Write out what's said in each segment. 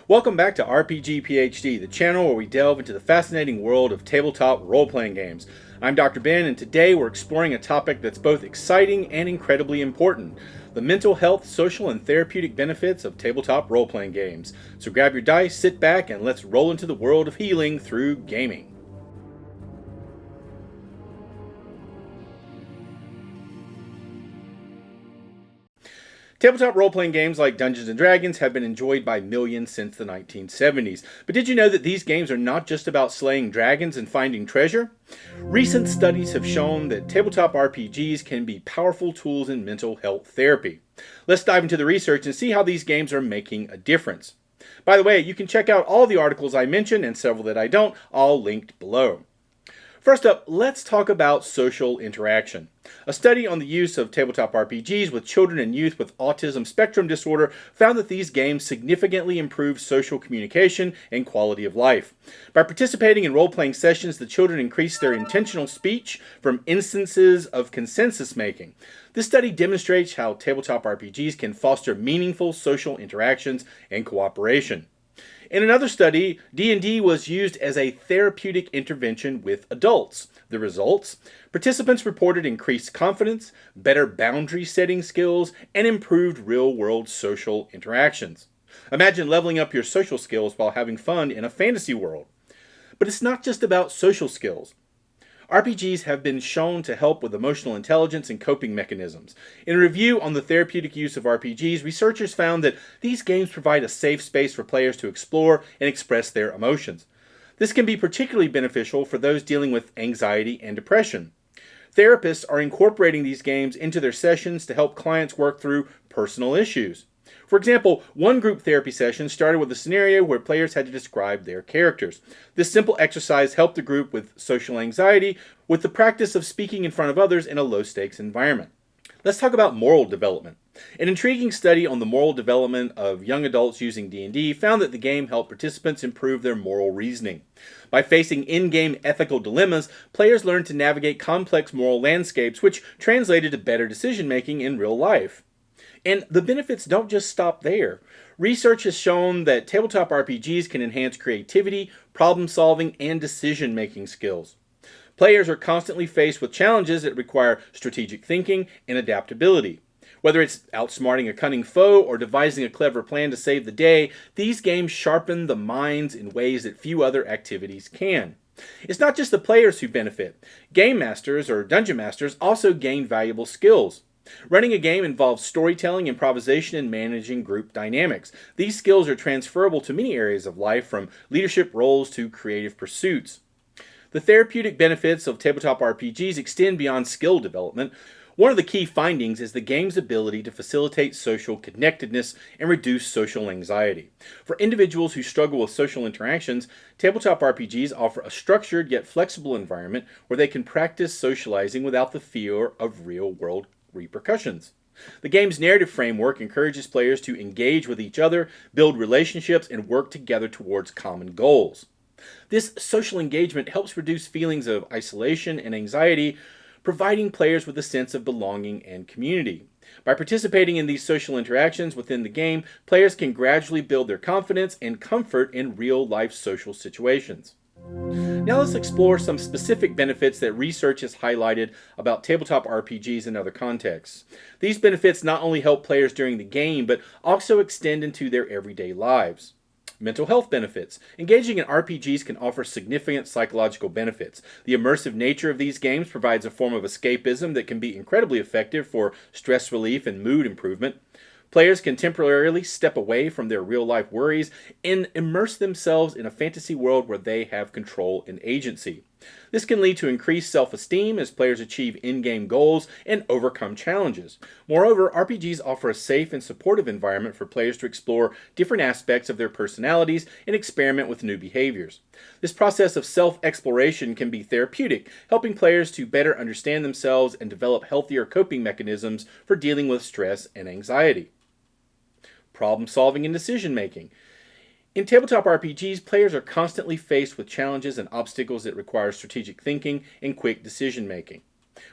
Welcome back to RPG PhD, the channel where we delve into the fascinating world of tabletop role-playing games. I'm Dr. Ben, and today we're exploring a topic that's both exciting and incredibly important: the mental health, social, and therapeutic benefits of tabletop role-playing games. So grab your dice, sit back, and let's roll into the world of healing through gaming. Tabletop role-playing games like Dungeons & Dragons have been enjoyed by millions since the 1970s. But did you know that these games are not just about slaying dragons and finding treasure? Recent studies have shown that tabletop RPGs can be powerful tools in mental health therapy. Let's dive into the research and see how these games are making a difference. By the way, you can check out all the articles I mentioned and several that I don't, all linked below. First up, let's talk about social interaction. A study on the use of tabletop RPGs with children and youth with autism spectrum disorder found that these games significantly improve social communication and quality of life. By participating in role-playing sessions, the children increased their intentional speech from instances of consensus making. This study demonstrates how tabletop RPGs can foster meaningful social interactions and cooperation. In another study, D&D was used as a therapeutic intervention with adults. The results? Participants reported increased confidence, better boundary setting skills, and improved real-world social interactions. Imagine leveling up your social skills while having fun in a fantasy world. But it's not just about social skills. RPGs have been shown to help with emotional intelligence and coping mechanisms. In a review on the therapeutic use of RPGs, researchers found that these games provide a safe space for players to explore and express their emotions. This can be particularly beneficial for those dealing with anxiety and depression. Therapists are incorporating these games into their sessions to help clients work through personal issues. For example, one group therapy session started with a scenario where players had to describe their characters. This simple exercise helped the group with social anxiety with the practice of speaking in front of others in a low-stakes environment. Let's talk about moral development. An intriguing study on the moral development of young adults using D&D found that the game helped participants improve their moral reasoning. By facing in-game ethical dilemmas, players learned to navigate complex moral landscapes, which translated to better decision-making in real life. And the benefits don't just stop there. Research has shown that tabletop RPGs can enhance creativity, problem solving, and decision-making skills. Players are constantly faced with challenges that require strategic thinking and adaptability. Whether it's outsmarting a cunning foe or devising a clever plan to save the day, these games sharpen the minds in ways that few other activities can. It's not just the players who benefit. Game masters or dungeon masters also gain valuable skills. Running a game involves storytelling, improvisation, and managing group dynamics. These skills are transferable to many areas of life, from leadership roles to creative pursuits. The therapeutic benefits of tabletop RPGs extend beyond skill development. One of the key findings is the game's ability to facilitate social connectedness and reduce social anxiety. For individuals who struggle with social interactions, tabletop RPGs offer a structured yet flexible environment where they can practice socializing without the fear of real-world repercussions. The game's narrative framework encourages players to engage with each other, build relationships, and work together towards common goals. This social engagement helps reduce feelings of isolation and anxiety, providing players with a sense of belonging and community. By participating in these social interactions within the game, players can gradually build their confidence and comfort in real-life social situations. Now let's explore some specific benefits that research has highlighted about tabletop RPGs in other contexts. These benefits not only help players during the game, but also extend into their everyday lives. Mental health benefits. Engaging in RPGs can offer significant psychological benefits. The immersive nature of these games provides a form of escapism that can be incredibly effective for stress relief and mood improvement. Players can temporarily step away from their real-life worries and immerse themselves in a fantasy world where they have control and agency. This can lead to increased self-esteem as players achieve in-game goals and overcome challenges. Moreover, RPGs offer a safe and supportive environment for players to explore different aspects of their personalities and experiment with new behaviors. This process of self-exploration can be therapeutic, helping players to better understand themselves and develop healthier coping mechanisms for dealing with stress and anxiety. Problem solving and decision making. In tabletop RPGs, players are constantly faced with challenges and obstacles that require strategic thinking and quick decision making.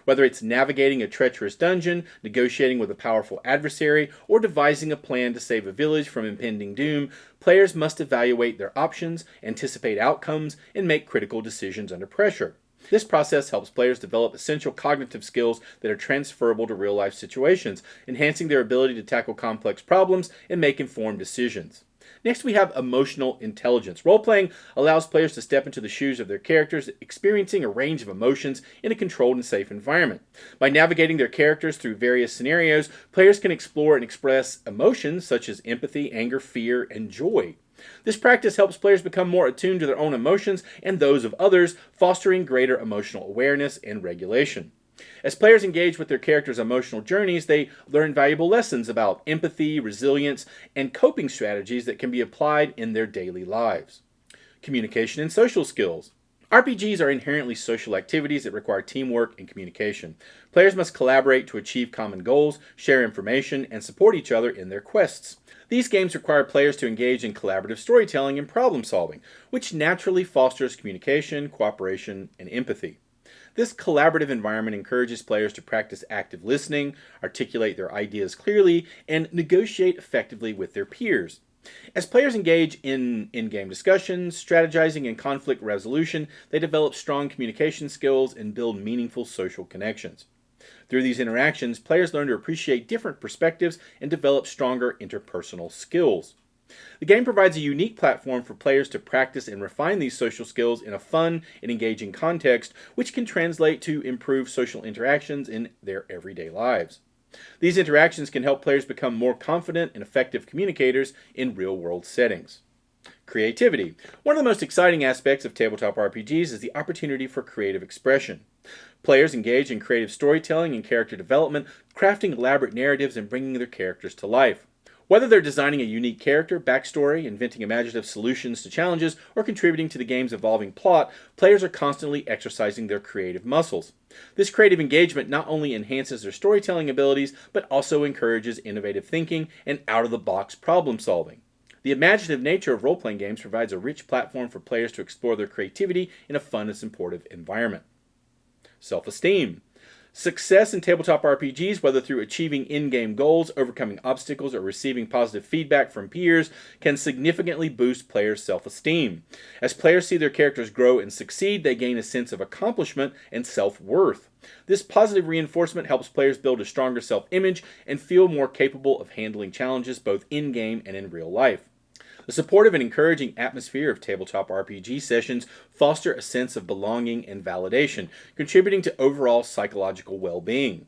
Whether it's navigating a treacherous dungeon, negotiating with a powerful adversary, or devising a plan to save a village from impending doom, players must evaluate their options, anticipate outcomes, and make critical decisions under pressure. This process helps players develop essential cognitive skills that are transferable to real-life situations, enhancing their ability to tackle complex problems and make informed decisions. Next, we have emotional intelligence. Role-playing allows players to step into the shoes of their characters, experiencing a range of emotions in a controlled and safe environment. By navigating their characters through various scenarios, players can explore and express emotions such as empathy, anger, fear, and joy. This practice helps players become more attuned to their own emotions and those of others, fostering greater emotional awareness and regulation. As players engage with their characters' emotional journeys, they learn valuable lessons about empathy, resilience, and coping strategies that can be applied in their daily lives. Communication and social skills. RPGs are inherently social activities that require teamwork and communication. Players must collaborate to achieve common goals, share information, and support each other in their quests. These games require players to engage in collaborative storytelling and problem solving, which naturally fosters communication, cooperation, and empathy. This collaborative environment encourages players to practice active listening, articulate their ideas clearly, and negotiate effectively with their peers. As players engage in in-game discussions, strategizing, and conflict resolution, they develop strong communication skills and build meaningful social connections. Through these interactions, players learn to appreciate different perspectives and develop stronger interpersonal skills. The game provides a unique platform for players to practice and refine these social skills in a fun and engaging context, which can translate to improved social interactions in their everyday lives. These interactions can help players become more confident and effective communicators in real-world settings. Creativity. One of the most exciting aspects of tabletop RPGs is the opportunity for creative expression. Players engage in creative storytelling and character development, crafting elaborate narratives and bringing their characters to life. Whether they're designing a unique character, backstory, inventing imaginative solutions to challenges, or contributing to the game's evolving plot, players are constantly exercising their creative muscles. This creative engagement not only enhances their storytelling abilities, but also encourages innovative thinking and out-of-the-box problem solving. The imaginative nature of role-playing games provides a rich platform for players to explore their creativity in a fun and supportive environment. Self-esteem. Success in tabletop RPGs, whether through achieving in-game goals, overcoming obstacles, or receiving positive feedback from peers, can significantly boost players' self-esteem. As players see their characters grow and succeed, they gain a sense of accomplishment and self-worth. This positive reinforcement helps players build a stronger self-image and feel more capable of handling challenges both in-game and in real life. The supportive and encouraging atmosphere of tabletop RPG sessions foster a sense of belonging and validation, contributing to overall psychological well-being.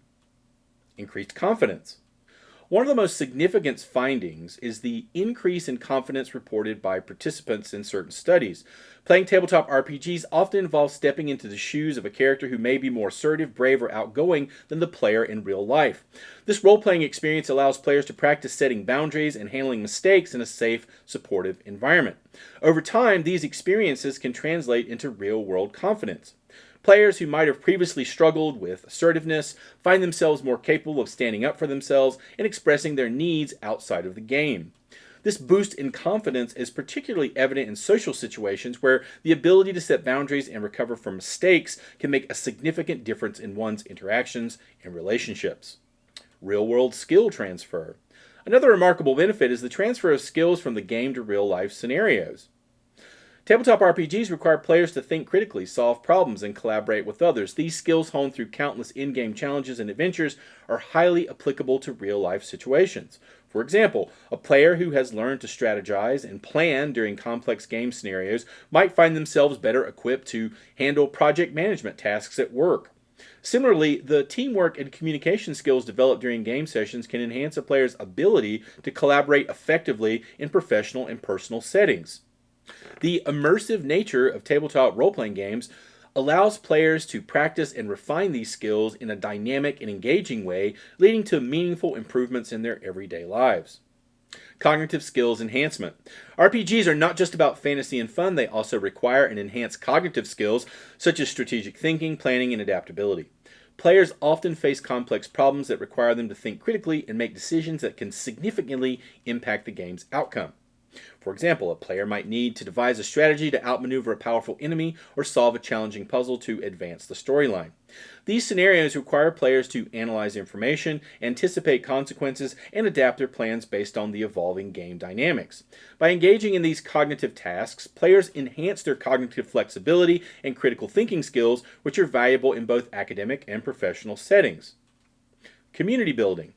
Increased confidence. One of the most significant findings is the increase in confidence reported by participants in certain studies. Playing tabletop RPGs often involves stepping into the shoes of a character who may be more assertive, brave, or outgoing than the player in real life. This role-playing experience allows players to practice setting boundaries and handling mistakes in a safe, supportive environment. Over time, these experiences can translate into real-world confidence. Players who might have previously struggled with assertiveness find themselves more capable of standing up for themselves and expressing their needs outside of the game. This boost in confidence is particularly evident in social situations where the ability to set boundaries and recover from mistakes can make a significant difference in one's interactions and relationships. Real-world skill transfer. Another remarkable benefit is the transfer of skills from the game to real-life scenarios. Tabletop RPGs require players to think critically, solve problems, and collaborate with others. These skills honed through countless in-game challenges and adventures are highly applicable to real-life situations. For example, a player who has learned to strategize and plan during complex game scenarios might find themselves better equipped to handle project management tasks at work. Similarly, the teamwork and communication skills developed during game sessions can enhance a player's ability to collaborate effectively in professional and personal settings. The immersive nature of tabletop role-playing games allows players to practice and refine these skills in a dynamic and engaging way, leading to meaningful improvements in their everyday lives. Cognitive skills enhancement. RPGs are not just about fantasy and fun, they also require and enhance cognitive skills such as strategic thinking, planning, and adaptability. Players often face complex problems that require them to think critically and make decisions that can significantly impact the game's outcome. For example, a player might need to devise a strategy to outmaneuver a powerful enemy or solve a challenging puzzle to advance the storyline. These scenarios require players to analyze information, anticipate consequences, and adapt their plans based on the evolving game dynamics. By engaging in these cognitive tasks, players enhance their cognitive flexibility and critical thinking skills, which are valuable in both academic and professional settings. Community building.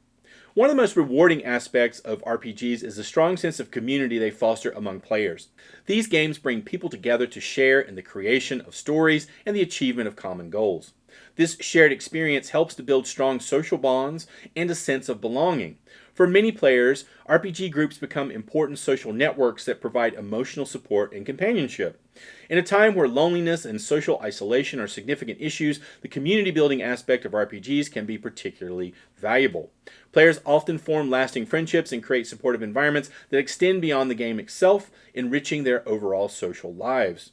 One of the most rewarding aspects of RPGs is the strong sense of community they foster among players. These games bring people together to share in the creation of stories and the achievement of common goals. This shared experience helps to build strong social bonds and a sense of belonging. For many players, RPG groups become important social networks that provide emotional support and companionship. In a time where loneliness and social isolation are significant issues, the community building aspect of RPGs can be particularly valuable. Players often form lasting friendships and create supportive environments that extend beyond the game itself, enriching their overall social lives.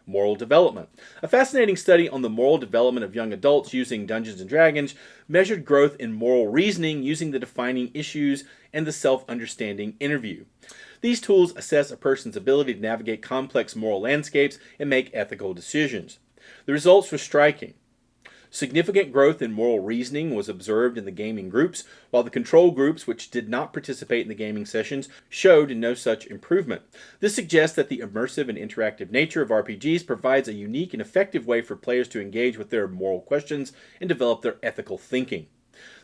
Moral development. A fascinating study on the moral development of young adults using Dungeons & Dragons measured growth in moral reasoning using the defining issues and the self-understanding interview. These tools assess a person's ability to navigate complex moral landscapes and make ethical decisions. The results were striking. Significant growth in moral reasoning was observed in the gaming groups, while the control groups, which did not participate in the gaming sessions, showed no such improvement. This suggests that the immersive and interactive nature of RPGs provides a unique and effective way for players to engage with their moral questions and develop their ethical thinking.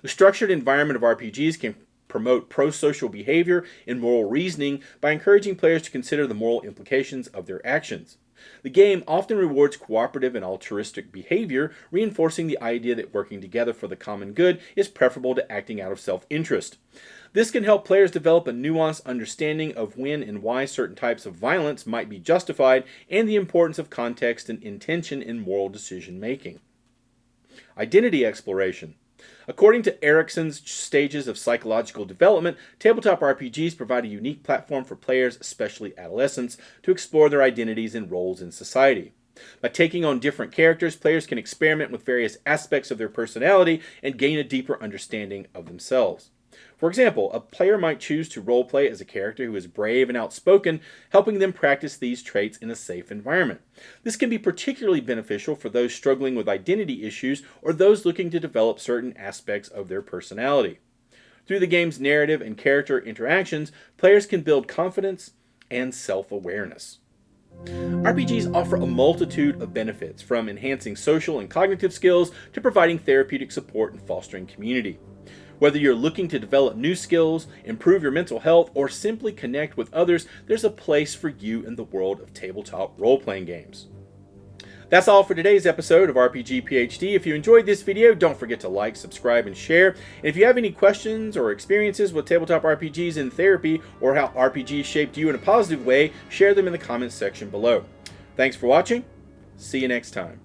The structured environment of RPGs can promote pro-social behavior and moral reasoning by encouraging players to consider the moral implications of their actions. The game often rewards cooperative and altruistic behavior, reinforcing the idea that working together for the common good is preferable to acting out of self-interest. This can help players develop a nuanced understanding of when and why certain types of violence might be justified and the importance of context and intention in moral decision-making. Identity exploration. According to Erickson's Stages of Psychological Development, tabletop RPGs provide a unique platform for players, especially adolescents, to explore their identities and roles in society. By taking on different characters, players can experiment with various aspects of their personality and gain a deeper understanding of themselves. For example, a player might choose to roleplay as a character who is brave and outspoken, helping them practice these traits in a safe environment. This can be particularly beneficial for those struggling with identity issues or those looking to develop certain aspects of their personality. Through the game's narrative and character interactions, players can build confidence and self-awareness. RPGs offer a multitude of benefits, from enhancing social and cognitive skills to providing therapeutic support and fostering community. Whether you're looking to develop new skills, improve your mental health, or simply connect with others, there's a place for you in the world of tabletop role-playing games. That's all for today's episode of RPG PhD. If you enjoyed this video, don't forget to like, subscribe, and share. And if you have any questions or experiences with tabletop RPGs in therapy or how RPGs shaped you in a positive way, share them in the comments section below. Thanks for watching. See you next time.